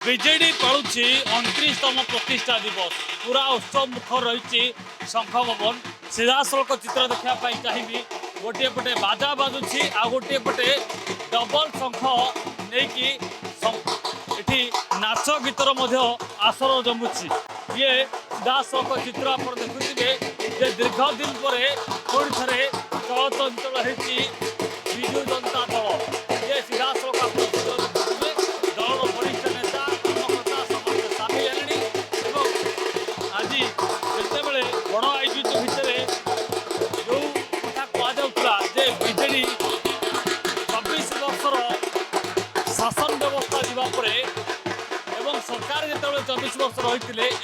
विजेडी पालुची 29तम प्रतिष्ठा दिवस पूरा उत्सव मुखर रही शंख भवन सीधासख चित्र देखा चाहिए गोटे पटे बाजा बाजुची आ गोटे पटे डबल शंख नहीं कि नाच गीतर आसर जमुची ये सीधासख चित्र आप देखुए दीर्घ दिन पर पुणी थे चलचंचल होती विजु जनता दल ये सीधासख दल वरिष्ठ नेता कर्मकर्ता समस्त सामिल है आज जितेबले बड़ आयोजित भितर जो कथा कहला बीजेडी 24 वर्षर शासन व्यवस्था जावापर सरकार जिते 24 वर्ष रही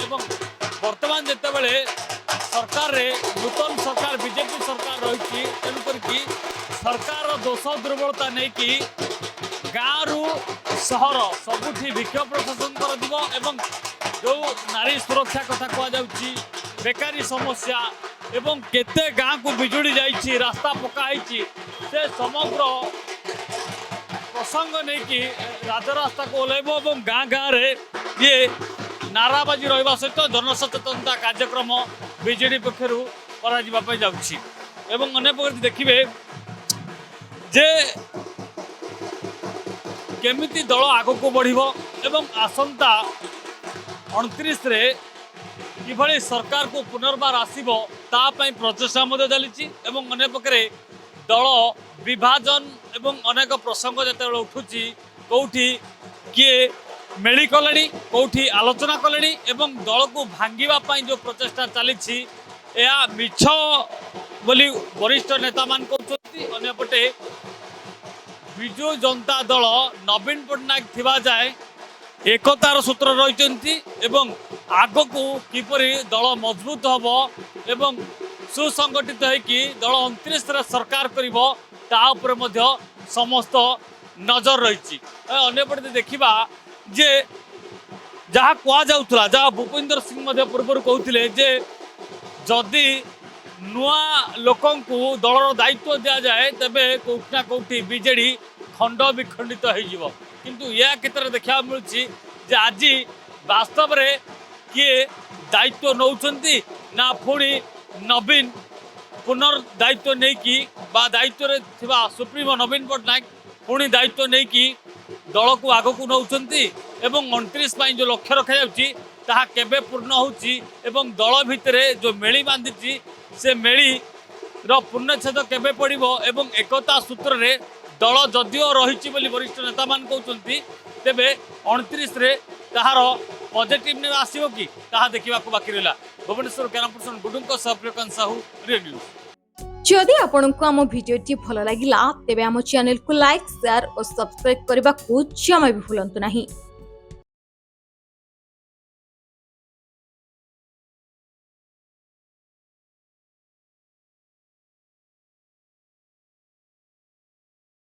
बर्तमान जितेबले सरकार रे नूतन सरकार बीजेपी सरकार रही तेणुक सरकार दोष दुर्बलता नहीं कि गाँव सहर सबुठी विक्षोभ प्रदर्शन कर जो नारी सुरक्षा कथा कहुच्छी बेकारी समस्या एवं केते गाँ को बिजुड़ी जाइए रास्ता पकाई से समग्र प्रसंग नहीं कि राजरास्ता को ओह्लैब और गाँ गाँव रे ये नाराबाजी रहा सहित जनसचेतनता कार्यक्रम बीजेडी पक्षर जाऊँगी अनेक देखिए जे केमिति दल आग को बढ़िबो एवं आसंता 29 रे किभली सरकार को पुनर्बार आसीबो तापाई प्रचेषा चली अनेक पक्षरे दल विभाजन एवं अनेक प्रसंग जो उठुची कौटी किए मेली कले कौटी आलोचना कले एवं दल को भांगीबा जो प्रचेषा चली मिछ बोली वरिष्ठ नेता मान कहते अन्यपटे विजु जनता दल नवीन पट्टनायक थिबा जाए एकतार सूत्र रही आग को किपरि दल मजबूत हम एवं सुसंगठित होकि दल 29 सरकार कर समस्त नजर रही अन्यपटे देखा जे जहाँ कहुला जहाँ भूपेंद्र सिंह पूर्व कहते जे जदि नुआ लोक दलर दायित्व दि जाए तेबे कौटिना कौटी बीजेडी खंड विखंडित हो किंतु यह क्षेत्र देखा मिलूँ आज वास्तव में किए दायित्व नौकरी ना पुणी नवीन पुनर्दायित्व नहीं कि दायित्व थिबा सुप्रीमो नवीन पट्टनायक पुणी दायित्व नहीं कि दल को आग को नौकरी एवं 29 जो लक्ष्य रखा ताहा केबे पूर्ण होची एवं दल भितर जो मेली बांधी से मेली पूर्णछेद केबे पड़िबो एवं एकता सूत्र रे दल जदिओ रही वरिष्ठ नेता मान कहते तेबे 29 रे ताहार पॉजिटिव ने आसीबो कि ताहा देखिबा को बाकी रहला भुवनेश्वर कैनपुरसन गुडुंको सप्रियकांत साहू रियल न्यूज। जदि आपंक आम भिडी भल लगा तेब आम चैनल को लाइक शेयर और सब्सक्राइब करने को जमा भी भूलु नहीं।